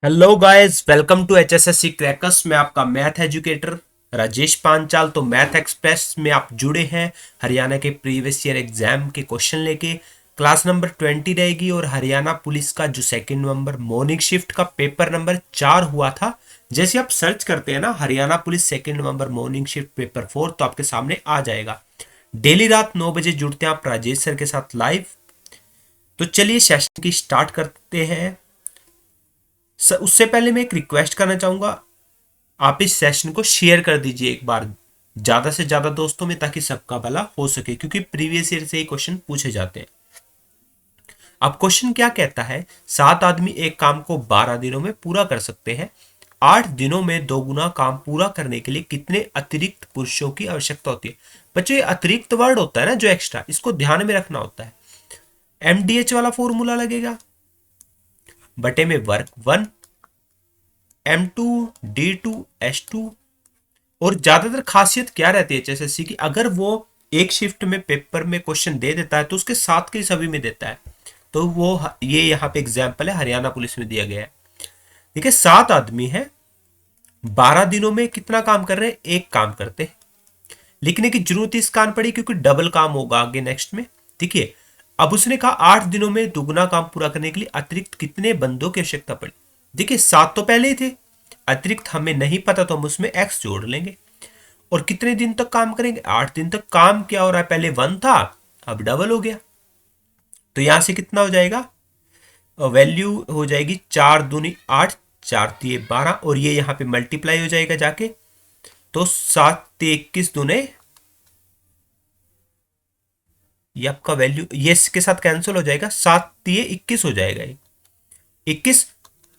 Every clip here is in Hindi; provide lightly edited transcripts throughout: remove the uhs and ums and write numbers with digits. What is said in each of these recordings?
Hello guys, welcome to HSSC crackers में आपका मैथ एजुकेटर राजेश पांचाल। तो मैथ एक्सप्रेस में आप जुड़े हैं हरियाणा के प्रीवियस ईयर एग्जाम के क्वेश्चन लेके। क्लास नंबर 20 रहेगी और हरियाणा पुलिस का जो सेकंड नंबर मॉर्निंग शिफ्ट का पेपर नंबर 4 हुआ था, जैसे आप सर्च करते हैं ना Haryana police second number morning shift paper 4, तो आपके सामने आ जाएगा। डेली रात 9 बजे जुड़ते हैं आप राजेश सर के साथ लाइव। तो चलिए सेशन की स्टार्ट करते हैं। उससे पहले मैं एक रिक्वेस्ट करना चाहूंगा, आप इस सेशन को शेयर कर दीजिए एक बार ज्यादा से ज्यादा दोस्तों में, ताकि सबका भला हो सके, क्योंकि प्रीवियस ईयर से ही क्वेश्चन पूछे जाते हैं। अब क्वेश्चन क्या कहता है, 7 आदमी एक काम को 12 दिनों में पूरा कर सकते हैं। 8 दिनों में दोगुना काम पूरा करने के लिए कितने अतिरिक्त पुरुषों की आवश्यकता होती है। बच्चों, ये अतिरिक्त वर्ड होता है ना जो एक्स्ट्रा, इसको ध्यान में रखना होता है। एमडीएच वाला फॉर्मूला लगेगा बटे में वर्क 1 M2 D2 H2। और ज्यादातर खासियत क्या रहती है एचएसएससी की, अगर वो एक शिफ्ट में पेपर में क्वेश्चन दे देता है तो उसके साथ के सभी में देता है। तो वो ये यहाँ पे एग्जाम्पल है, हरियाणा पुलिस में दिया गया है। देखिए 7 आदमी है, 12 दिनों में कितना काम कर रहे हैं, एक काम करते हैं। लिखने की जरूरत इस कारण पड़ी क्योंकि डबल काम होगा आगे नेक्स्ट में। देखिए अब उसने कहा 8 दिनों में दुगना काम पूरा करने के लिए अतिरिक्त कितने बंदों की आवश्यकता पड़ी। देखिए 7 तो पहले ही थे, अतिरिक्त हमें नहीं पता तो हम उसमें एक्स जोड़ लेंगे। और कितने दिन तक काम करेंगे, 8 दिन तक। काम क्या हो रहा है, पहले 1 था अब डबल हो गया। तो यहां से कितना हो जाएगा, वैल्यू हो जाएगी 4 दूनी 8, 4 तिये 12, और ये यहां पे मल्टीप्लाई हो जाएगा जाके। तो 7 तिये 21 दूने, ये आपका वैल्यू ये इसके साथ कैंसिल हो जाएगा, 7 तिये 21 हो जाएगा। ये 21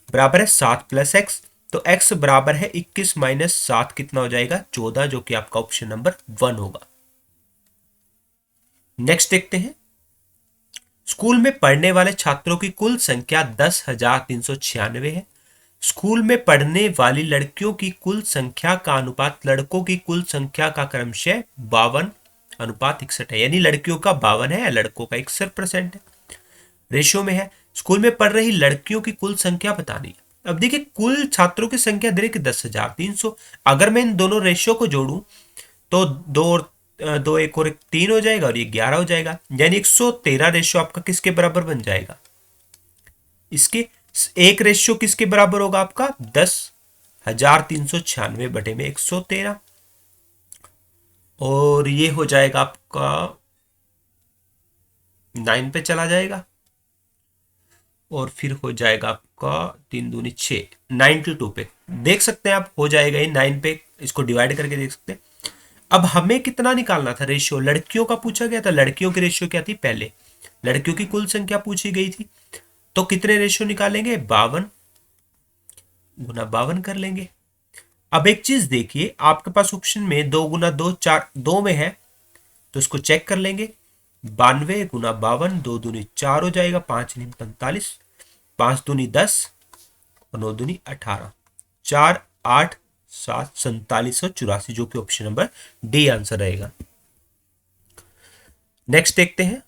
बराबर है 7 प्लस एक्स, तो x बराबर है 21 माइनस 7, कितना हो जाएगा 14, जो कि आपका ऑप्शन नंबर 1 होगा। नेक्स्ट देखते हैं, स्कूल में पढ़ने वाले छात्रों की कुल संख्या 10,396 है। स्कूल में पढ़ने वाली लड़कियों की कुल संख्या का अनुपात लड़कों की कुल संख्या का क्रमशः 52:61 है। यानी लड़कियों का 52 है, लड़कों का 61% है, रेशियो में है। स्कूल में पढ़ रही लड़कियों की कुल संख्या बतानी है। अब देखिए कुल छात्रों की संख्या दे रही 10,300। अगर मैं इन दोनों रेशियो को जोड़ूं तो दो एक और एक 3 हो जाएगा और ये 11 हो जाएगा। यानी 113 रेशियो आपका किसके बराबर बन जाएगा, इसके एक रेशियो किसके बराबर होगा आपका 10,396 बटे में 113, और ये हो जाएगा आपका 9 पे चला जाएगा, और फिर हो जाएगा आपका 3 दूनी 6, 92 पे देख सकते हैं आप, हो जाएगा ये 9 पे, इसको डिवाइड करके देख सकते हैं। अब हमें कितना निकालना था रेशियो, लड़कियों का पूछा गया था। लड़कियों की रेशियो क्या थी, पहले लड़कियों की कुल संख्या पूछी गई थी, तो कितने रेशियो निकालेंगे, 52 गुना 52 कर लेंगे। अब एक चीज देखिए, आपके पास ऑप्शन में 2 गुना 2 4 2 में है, तो इसको चेक कर लेंगे। 92 गुना 52, 2 दूनी 4 हो जाएगा, 5 नी 45, 5 दूनी 10 और 9 दूनी 18, 4 8 7 4784, जो कि ऑप्शन नंबर डी आंसर रहेगा। नेक्स्ट देखते हैं,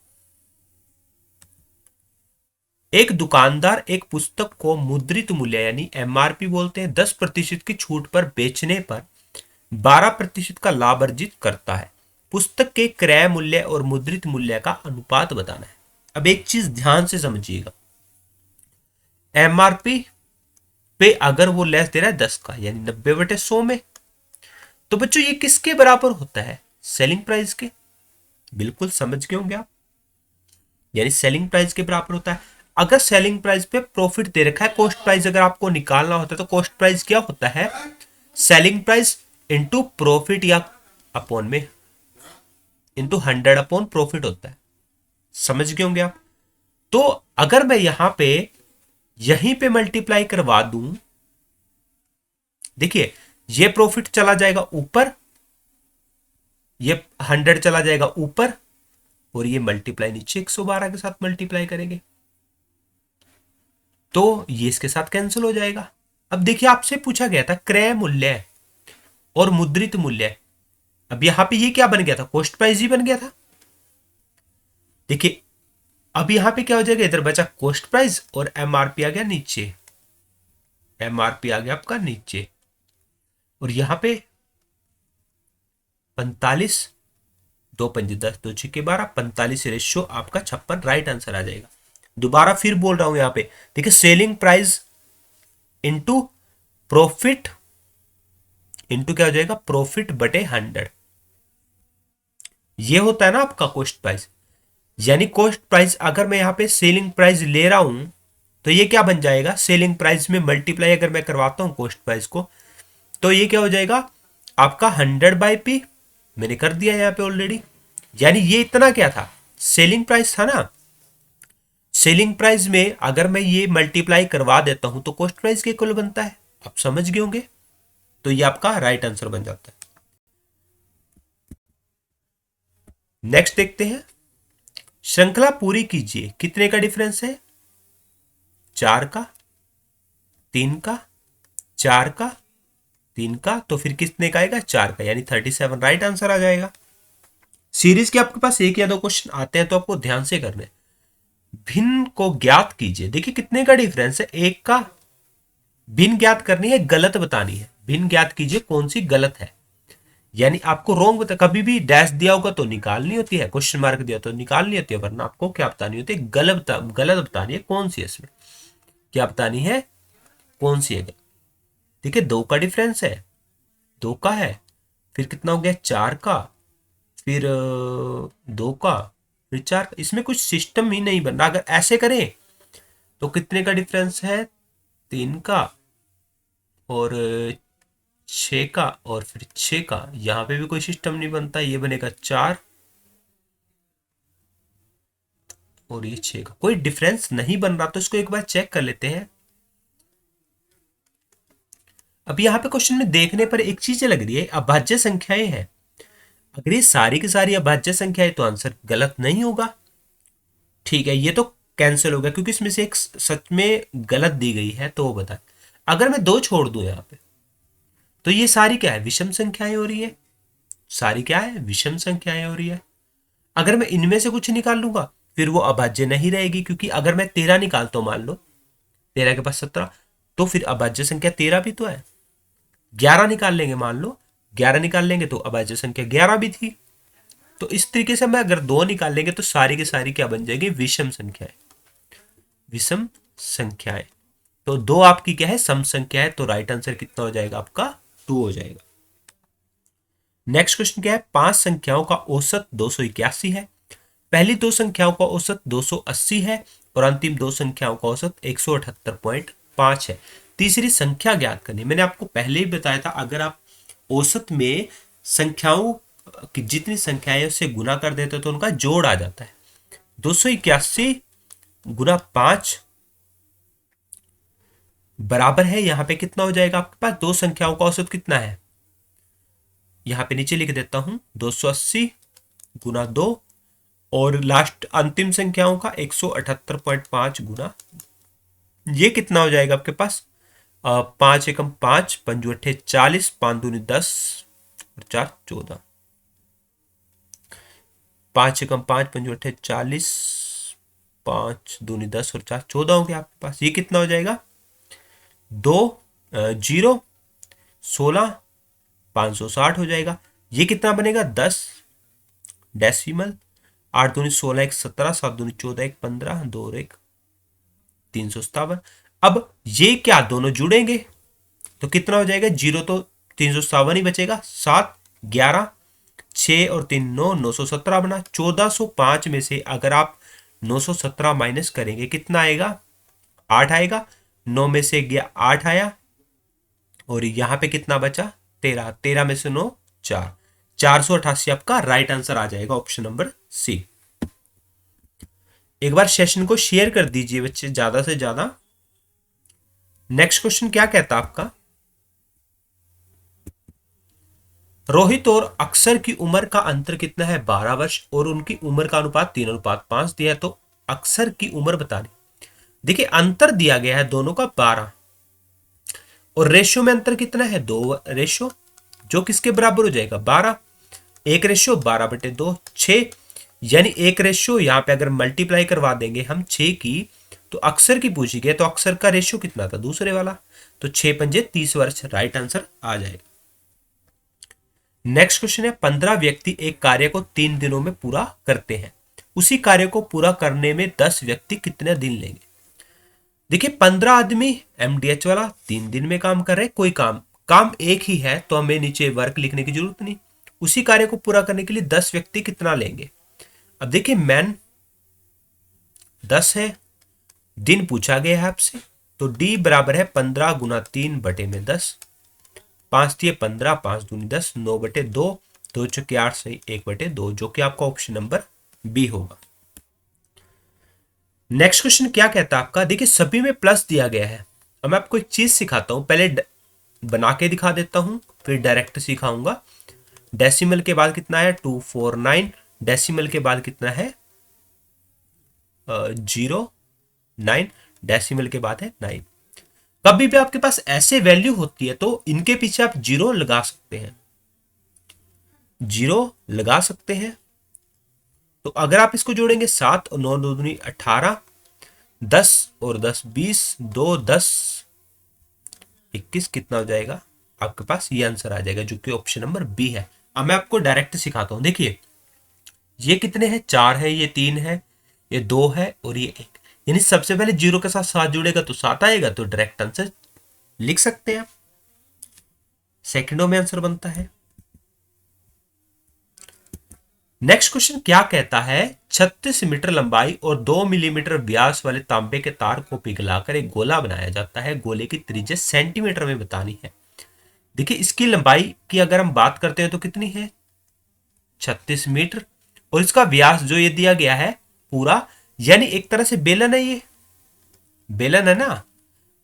एक दुकानदार एक पुस्तक को मुद्रित मूल्य यानी एमआरपी बोलते हैं 10% की छूट पर बेचने पर 12% का लाभ अर्जित करता है। पुस्तक के क्रय मूल्य और मुद्रित मूल्य का अनुपात बताना है। अब एक चीज ध्यान से समझिएगा, एमआरपी पे अगर वो लेस दे रहा है 10 का यानी 90/100 में, तो बच्चों ये किसके बराबर होता है, सेलिंग प्राइस के। बिल्कुल समझ गए होंगे आप, यानी सेलिंग प्राइस के बराबर होता है। अगर सेलिंग प्राइस पे प्रॉफिट दे रखा है, कॉस्ट प्राइस अगर आपको निकालना होता है तो कॉस्ट प्राइस क्या होता है, सेलिंग प्राइस इंटू प्रॉफिट या अपॉन में इंटू 100 अपॉन प्रॉफिट होता है। समझ गए होंगे आप। तो अगर मैं यहां पे यहीं पे मल्टीप्लाई करवा दूं, देखिए ये प्रॉफिट चला जाएगा ऊपर, ये 100 चला जाएगा ऊपर, और ये मल्टीप्लाई नीचे 112 के साथ मल्टीप्लाई करेंगे तो ये इसके साथ कैंसिल हो जाएगा। अब देखिए आपसे पूछा गया था क्रय मूल्य और मुद्रित मूल्य, अब यहां पे ये क्या बन गया था, कॉस्ट प्राइस ही बन गया था। देखिए अब यहां पे क्या हो जाएगा, इधर बचा कॉस्ट प्राइस और एमआरपी आ गया नीचे, MRP आ गया आपका नीचे, और यहां पे 45, 2×5 = 10, 2×6 = 12, 45 आपका 56 राइट आंसर आ जाएगा। दोबारा फिर बोल रहा हूं यहां पे, देखिए selling price into profit, into क्या हो जाएगा, प्रॉफिट बटे 100, ये होता है ना आपका कॉस्ट प्राइस। यानी कॉस्ट प्राइस अगर मैं यहां पे सेलिंग प्राइस ले रहा हूं तो ये क्या बन जाएगा, सेलिंग प्राइस में मल्टीप्लाई अगर मैं करवाता हूं कॉस्ट प्राइस को, तो ये क्या हो जाएगा आपका 100/P, मैंने कर दिया यहां पे ऑलरेडी। यानी ये इतना क्या था, सेलिंग प्राइस था ना, सेलिंग प्राइस में अगर मैं ये मल्टीप्लाई करवा देता हूं तो कॉस्ट प्राइस के इक्वल बनता है, आप समझ गए होंगे। तो ये आपका राइट आंसर बन जाता है। नेक्स्ट देखते हैं, श्रृंखला पूरी कीजिए, कितने का डिफरेंस है, 4 का, 3 का, 4 का, 3 का, तो फिर कितने का आएगा, 4 का, यानी 37 राइट आंसर आ जाएगा। सीरीज के आपके पास 1 या 2 क्वेश्चन आते हैं तो आपको ध्यान से करने। भिन्न को ज्ञात कीजिए, देखिए कितने का डिफरेंस है, 1 का। भिन्न ज्ञात करनी है, गलत बतानी है, भिन्न ज्ञात कीजिए कौन सी गलत है, यानी आपको रोंग बता, कभी भी डैश दिया होगा तो निकालनी होती है, क्वेश्चन मार्क दिया तो निकालनी होती है, वरना आपको क्या बतानी होती है, गलत गलत बतानी है कौन सी है, इसमें क्या बतानी है, कौन सी है। ठीक है, 2 का डिफरेंस है, 2 का है, फिर कितना हो गया, 4 का, फिर 2 का, फिर 4 का। इसमें कुछ सिस्टम ही नहीं बन रहा। अगर ऐसे करें तो कितने का डिफरेंस है, 3 का और 6 का, और फिर 6 का, यहां पे भी कोई सिस्टम नहीं बनता, ये बनेगा 4 और ये 6 का, कोई डिफरेंस नहीं बन रहा। तो इसको एक बार चेक कर लेते हैं। अब यहां पे क्वेश्चन में देखने पर एक चीज लग रही है, अभाज्य संख्याएं हैं, अगर ये सारी की सारी अभाज्य संख्याएं तो आंसर गलत नहीं होगा। ठीक है, ये तो कैंसिल होगा क्योंकि इसमें से एक सच में गलत दी गई है, तो वो बताए। अगर मैं 2 छोड़ दूं यहां पे तो ये सारी क्या है, विषम संख्याएं हो रही है, सारी क्या है, विषम संख्याएं हो रही है। अगर मैं इनमें से कुछ निकाल लूंगा फिर वो अभाज्य नहीं रहेगी, क्योंकि अगर मैं 13 निकालता हूं, मान लो 13 के पास 17, तो फिर अभाज्य संख्या 13 भी तो है। 11 निकाल लेंगे, मान लो 11 निकाल लेंगे तो अभाज्य संख्या 11 भी थी। तो इस तरीके से मैं अगर 2 निकाल लेंगे तो सारी की सारी क्या बन जाएगी, विषम संख्याएं, विषम संख्याएं। तो 2 आपकी क्या है, सम संख्या है, तो राइट आंसर कितना हो जाएगा आपका, 2 हो जाएगा। नेक्स्ट क्वेश्चन क्या है, 5 संख्याओं का औसत 281 है, पहली 2 संख्याओं का औसत 280 है और अंतिम 2 संख्याओं का औसत 178.5 है। तीसरी संख्या ज्ञात करनी। मैंने आपको पहले ही बताया था, अगर आप औसत में संख्याओं की जितनी संख्याएं उससे गुना कर देते तो उनका जोड़ आ जाता है। 281 गुना 5 बराबर है, यहां पे कितना हो जाएगा आपके पास, 2 संख्याओं का औसत कितना है, यहां पे नीचे लिख देता हूं, 280 गुना 2 और लास्ट अंतिम संख्याओं का 178.5 गुना, ये कितना हो जाएगा आपके पास, 5 एकम 5, 5 अट्ठे 40, 5 दूनी 10 और 4 14, 5 एकम 5, 5 अट्ठे 40, 5 दूनी 10 और 4 14 हो गया आपके पास। ये कितना हो जाएगा, 2 0 16 560 हो जाएगा। ये कितना बनेगा, 10 डेसिमल, 8 दूनी 16, 1 17, 7 दूनी 14, 1 15, 2 और 1 357। अब ये क्या दोनों जुड़ेंगे तो कितना हो जाएगा, 0 तो 357 ही बचेगा, 7 11 6 और 3 9, 917 बना। 1405 में से अगर आप 917 माइनस करेंगे कितना आएगा, 8 आएगा। 9 में से गया 8 आया और यहां पे कितना बचा, 13, 13 में से 9 4, 488 आपका राइट आंसर आ जाएगा, ऑप्शन नंबर सी। एक बार सेशन को शेयर कर दीजिए बच्चे ज्यादा से ज्यादा। नेक्स्ट क्वेश्चन क्या कहता आपका, रोहित और अक्षर की उम्र का अंतर कितना है, 12 वर्ष, और उनकी उम्र का अनुपात 3:5 दिया है, तो अक्षर की उम्र बतानी। देखिए अंतर दिया गया है दोनों का 12 और रेशियो में अंतर कितना है, 2 रेशियो, जो किसके बराबर हो जाएगा, 12, 1 रेशियो 12/2 6, यानी 1 रेशियो यहां पे अगर मल्टीप्लाई करवा देंगे हम 6 की तो अक्सर की पूछी गई, तो अक्सर का रेशियो कितना था, दूसरे वाला, तो 6 पंजे 30 वर्ष राइट आंसर आ जाएगा। नेक्स्ट क्वेश्चन है 15 व्यक्ति एक कार्य को 3 दिनों में पूरा करते हैं, उसी कार्य को पूरा करने में 10 व्यक्ति कितने दिन लेंगे। देखिए 15 आदमी एमडीएच वाला 3 दिन में काम कर रहे हैं, कोई काम काम एक ही है तो हमें नीचे वर्क लिखने की जरूरत नहीं। उसी कार्य को पूरा करने के लिए 10 व्यक्ति कितना लेंगे। अब देखिए मैन 10 है, दिन पूछा गया है आपसे, तो डी बराबर है 15 गुना 3 बटे में 10, 5×3 = 15, 5×2 = 10, 9/2, 2×4 सही 1/2, जो कि आपका ऑप्शन नंबर बी होगा। नेक्स्ट क्वेश्चन क्या कहता है आपका, देखिए सभी में प्लस दिया गया है। अब मैं आपको एक चीज सिखाता हूं, पहले बना के दिखा देता हूं फिर डायरेक्ट सिखाऊंगा। डेसिमल के बाद कितना है 249, डेसिमल के बाद कितना है 09, डेसिमल के बाद है 9। कभी भी आपके पास ऐसे वैल्यू होती है तो इनके पीछे आप जीरो लगा सकते हैं, जीरो लगा सकते हैं। तो अगर आप इसको जोड़ेंगे 7 और 9 दूनी 18, 10 और 10 20, 2 10 21, कितना हो जाएगा आपके पास, ये आंसर आ जाएगा जो कि ऑप्शन नंबर बी है। अब मैं आपको डायरेक्ट सिखाता हूं, देखिए ये कितने हैं, 4 है, ये 3 है, ये 2 है और ये 1, यानी सबसे पहले जीरो के साथ 7 जुड़ेगा तो 7 आएगा, तो डायरेक्ट आंसर लिख सकते हैं आप, सेकंडों में आंसर बनता है। नेक्स्ट क्वेश्चन क्या कहता है, 36 मीटर लंबाई और 2 मिलीमीटर व्यास वाले तांबे के तार को पिघलाकर एक गोला बनाया जाता है, गोले की त्रिज्या सेंटीमीटर में बतानी है। देखिए इसकी लंबाई की अगर हम बात करते हैं तो कितनी है 36 मीटर, और इसका व्यास जो ये दिया गया है पूरा, यानी एक तरह से बेलन है, ये बेलन है ना,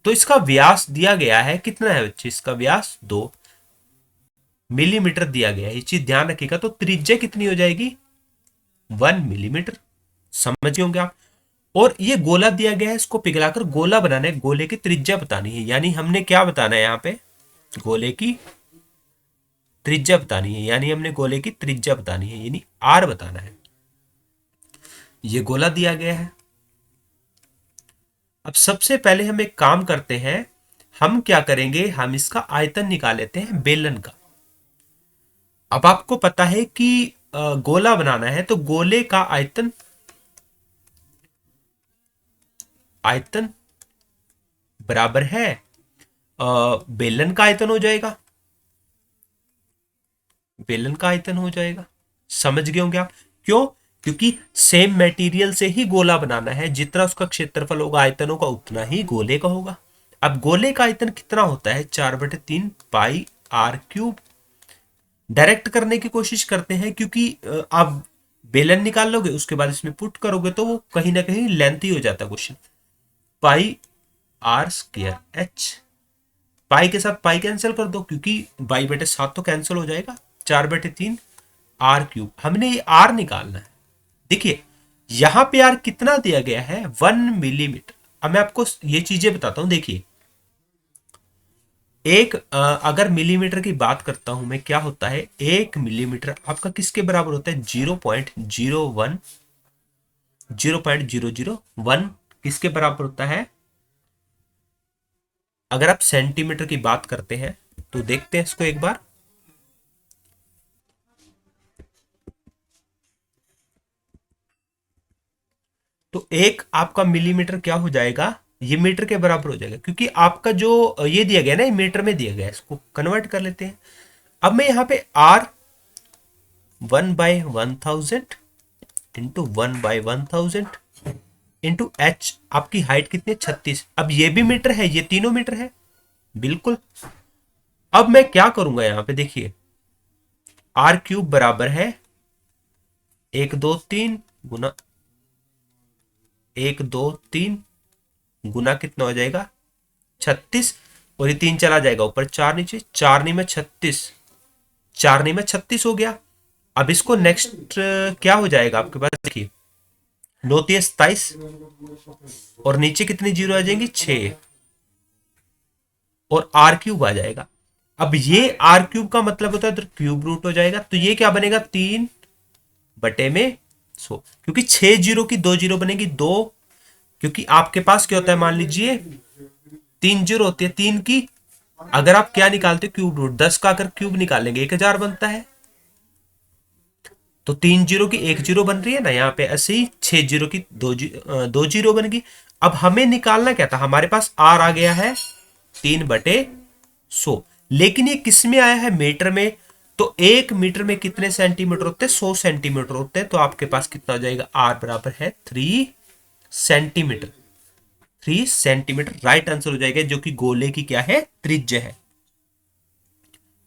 तो इसका व्यास दिया गया है कितना है बच्चे, इसका व्यास 2 मिलीमीटर दिया गया है, ये चीज ध्यान रखिएगा। तो त्रिज्या कितनी हो जाएगी 1 मिलीमीटर, समझ होंगे आप। और ये गोला दिया गया है, इसको पिघलाकर गोला बनाना है, गोले की त्रिज्या बतानी है, यानी हमने क्या बताना है यहाँ पे, गोले की त्रिज्या बतानी है, यानी हमने गोले की त्रिज्या बतानी है, यानी आर बताना है। ये गोला दिया गया है। अब सबसे पहले हम एक काम करते हैं, हम क्या करेंगे, हम इसका आयतन निकाल लेते हैं बेलन का। अब आपको पता है कि गोला बनाना है तो गोले का आयतन बराबर है बेलन का आयतन हो जाएगा, बेलन का आयतन हो जाएगा, समझ गए होंगे आप। क्यों, क्योंकि सेम मटेरियल से ही गोला बनाना है, जितना उसका क्षेत्रफल होगा आयतनों का उतना ही गोले का होगा। अब गोले का आयतन कितना होता है 4/3 पाई आर क्यूब। डायरेक्ट करने की कोशिश करते हैं, क्योंकि आप बेलन निकाल लोगे उसके बाद इसमें पुट करोगे तो वो कहीं ना कहीं लेंथी हो जाता है question. Pi r square h, pi के साथ पाई कैंसिल कर दो क्योंकि 22/7 तो कैंसिल हो जाएगा, 4/3 आर क्यूब, हमने ये आर निकालना है। देखिए यहां पे आर कितना दिया गया है 1 मिलीमीटर। अब मैं आपको ये चीजें बताता हूं, देखिए एक अगर मिलीमीटर की बात करता हूं मैं, क्या होता है 1 मिलीमीटर आपका किसके बराबर होता है 0.01, 0.001 किसके बराबर होता है। अगर आप सेंटीमीटर की बात करते हैं तो देखते हैं इसको एक बार, तो एक आपका मिलीमीटर क्या हो जाएगा, ये मीटर के बराबर हो जाएगा, क्योंकि आपका जो ये दिया गया ना, ये मीटर में दिया गया है, इसको कन्वर्ट कर लेते हैं। अब मैं यहाँ पे आर 1/1000 इंटू 1/1000 इंटू एच, आपकी हाइट कितनी है 36। अब ये भी मीटर है, ये तीनों मीटर है बिल्कुल। अब मैं क्या करूंगा यहाँ पे, देखिए आर क्यूब बराबर है 1 2 3 गुना 1 2 3 गुना कितना हो जाएगा 36, और ये 3 चला जाएगा ऊपर, 4 नीचे, 4 में 36, 4 में 36 हो गया। अब इसको नेक्स्ट क्या हो जाएगा आपके पास, देखिए 9 3 27, और नीचे कितनी जीरो आ जाएंगी 6, और आर क्यूब आ जाएगा। अब ये आर क्यूब का मतलब होता है तो क्यूब रूट हो जाएगा, तो ये क्या बनेगा 3/100, क्योंकि 6 जीरो की 2 जीरो बनेगी 2 क्योंकि आपके पास क्या होता है, मान लीजिए 3 जीरो होती है, 3 की अगर आप क्या निकालते हो, क्यूब रूट, 10 का अगर क्यूब निकालेंगे 1000 बनता है। तो 3 जीरो की 1 जीरो बन रही है ना यहाँ पे, ऐसे ही 6 जीरो की 2 जीरो बन गई। अब हमें निकालना क्या था, हमारे पास आर आ गया है 3/100, लेकिन ये किस में आया है, मीटर में। तो 1 मीटर में कितने सेंटीमीटर होते हैं, 100 सेंटीमीटर होते हैं। तो आपके पास कितना हो जाएगा, आर बराबर है 3 सेंटीमीटर। 3 सेंटीमीटर राइट आंसर हो जाएगा, जो कि गोले की क्या है, त्रिज्या है।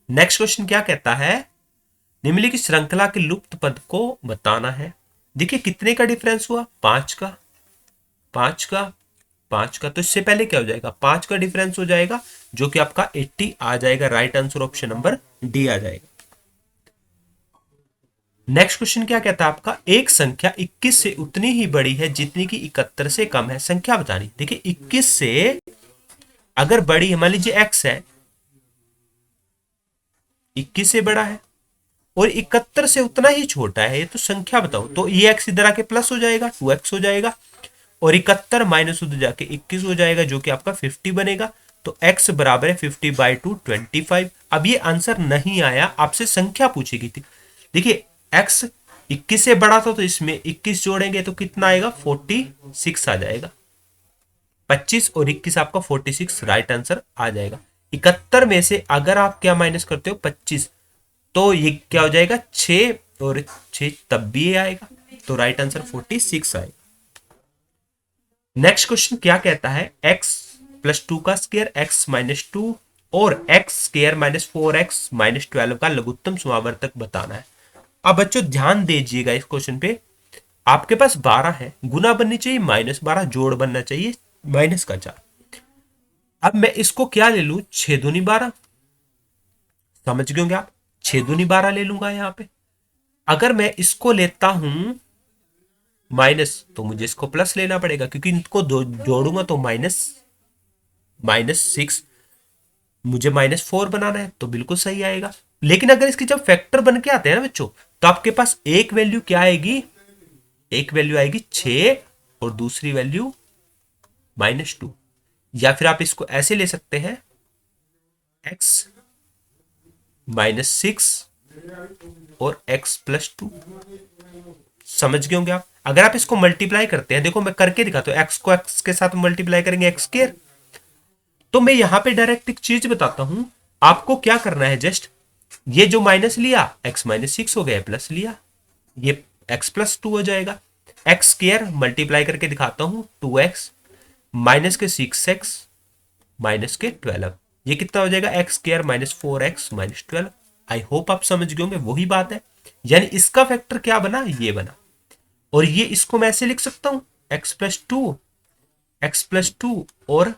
नेक्स्ट क्वेश्चन क्या कहता है, निम्नलिखित श्रृंखला के लुप्त पद को बताना है। देखिए कितने का डिफरेंस हुआ, 5 का, 5 का, 5 का। तो इससे पहले क्या हो जाएगा, 5 का डिफरेंस हो जाएगा, जो कि आपका 80 आ जाएगा। Right answer option number D आ जाएगा। नेक्स्ट क्वेश्चन क्या कहता है आपका, एक संख्या 21 से उतनी ही बड़ी है जितनी की 71 से कम है, संख्या बतानी। देखिए 21 से अगर बड़ी है, मान लीजिए x है, 21 से बड़ा है, और 71 से उतना ही छोटा है, ये तो संख्या बताओ। तो ये x इधर आके प्लस हो जाएगा, 2x हो जाएगा, और 71 माइनस उधर जाके 21 हो जाएगा, जो कि आपका 50 बनेगा। तो x बराबर है 50/2 25। अब ये आंसर नहीं आया, आपसे संख्या पूछी गई थी। देखिए x 21 से बड़ा था, तो इसमें 21 जोड़ेंगे तो कितना आएगा, 46 आ जाएगा। 25 और 21 आपका 46 राइट आंसर आ जाएगा। 71 में से अगर आप क्या माइनस करते हो, 25, तो ये क्या हो जाएगा, 6 और 6 तब भी ये आएगा। तो राइट आंसर 46 आएगा। नेक्स्ट क्वेश्चन क्या कहता है, x प्लस 2 का स्क्वायर, x माइनस 2 और x square minus 4x minus 12 का लघुत्तम समावर्तक बताना है। अब बच्चों ध्यान दीजिएगा इस क्वेश्चन पे, आपके पास 12 है, गुना बननी चाहिए -12, जोड़ बनना चाहिए -4। अब मैं इसको क्या ले लूं, 6 दूनी 12, समझ गए होंगे आप, 6 दूनी 12 ले लूंगा यहां पे। अगर मैं इसको लेता हूं माइनस, तो मुझे इसको प्लस लेना पड़ेगा, क्योंकि इनको जोड़ूंगा तो -6, मुझे -4 बनाना है, तो बिल्कुल सही आएगा। लेकिन अगर इसके जब फैक्टर बन के आते हैं ना बच्चों, तो आपके पास एक वैल्यू क्या आएगी, एक वैल्यू आएगी 6 और दूसरी वैल्यू -2। या फिर आप इसको ऐसे ले सकते हैं, x -6 और x प्लस 2। समझ गए होंगे आप। अगर आप इसको मल्टीप्लाई करते हैं, देखो मैं करके दिखाता हूं, x को x के साथ मल्टीप्लाई करेंगे, x स्क्वायर। तो मैं यहां पे डायरेक्ट एक चीज बताता हूं, आपको क्या करना है, जस्ट ये जो माइनस लिया, x -6 हो गया, प्लस लिया, ये x प्लस 2 हो जाएगा। x स्क्वायर मल्टीप्लाई करके दिखाता हूं, 2x माइनस के 6x माइनस के 12, ये कितना हो जाएगा, x square -4x -12। I hope आप समझ गए होंगे, वही बात है। यानी इसका फैक्टर क्या बना, ये बना। और ये इसको मैं ऐसे लिख सकता हूं, x प्लस टू और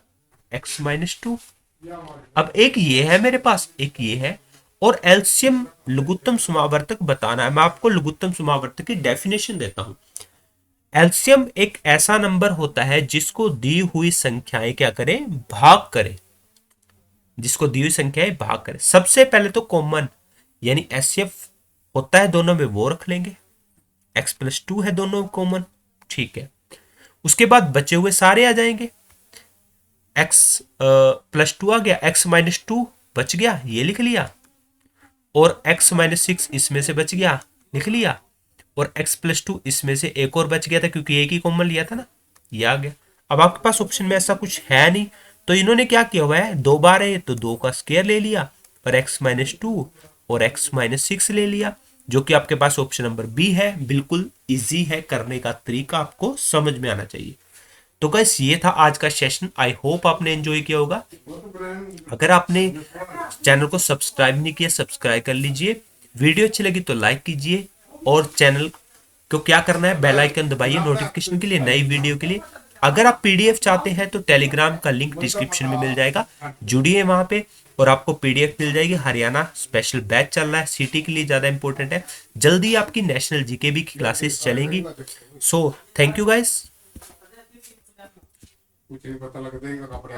x -2। अब एक ये है मेरे पास, एक ये है, और एलसीएम लघुत्तम समावर्तक बताना है। मैं आपको लघुत्तम समावर्तक की डेफिनेशन देता हूं। एलसीएम एक ऐसा नंबर होता है जिसको दी हुई संख्याएं क्या करें, भाग करें, जिसको दी हुई संख्याएं भाग करें। सबसे पहले तो कॉमन यानी एचसीएफ होता है दोनों में, वो रख लेंगे। x प्लस 2 है दोनों कॉमन, ठीक है। उसके बाद बचे हुए सारे आ जाएंगे, x प्लस 2 आ गया, x -2 बच गया, ये लिख लिया, और x -6 इसमें से बच गया, लिख लिया, और x प्लस 2 इसमें से एक और बच गया था, क्योंकि एक ही कॉमन लिया था ना, ये आ गया। अब आपके पास ऑप्शन में ऐसा कुछ है नहीं, तो इन्होंने क्या किया हुआ है, 2 बार है तो 2 का स्क्वायर ले लिया, और x -2 और x -6 ले लिया, जो कि आपके पास ऑप्शन नंबर बी है। बिल्कुल इजी है, करने का तरीका आपको समझ में आना चाहिए। तो गाइस ये था आज का सेशन, आई होप आपने एंजॉय किया होगा। अगर आपने चैनल को सब्सक्राइब नहीं किया, सब्सक्राइब कर लीजिए। वीडियो अच्छी लगी तो लाइक कीजिए, और चैनल को क्या करना है, बेल आइकन दबाइए नोटिफिकेशन के लिए, नई वीडियो के लिए। अगर आप पीडीएफ चाहते हैं तो टेलीग्राम का लिंक डिस्क्रिप्शन में मिल जाएगा, जुड़िए वहां पे, और आपको पीडीएफ मिल जाएगी। हरियाणा स्पेशल बैच चल रहा है, सिटी के लिए ज्यादा इंपॉर्टेंट है। जल्दी आपकी नेशनल जीके भी की क्लासेस चलेंगी। So thank you guys. कुछ नहीं पता लगता है कपड़े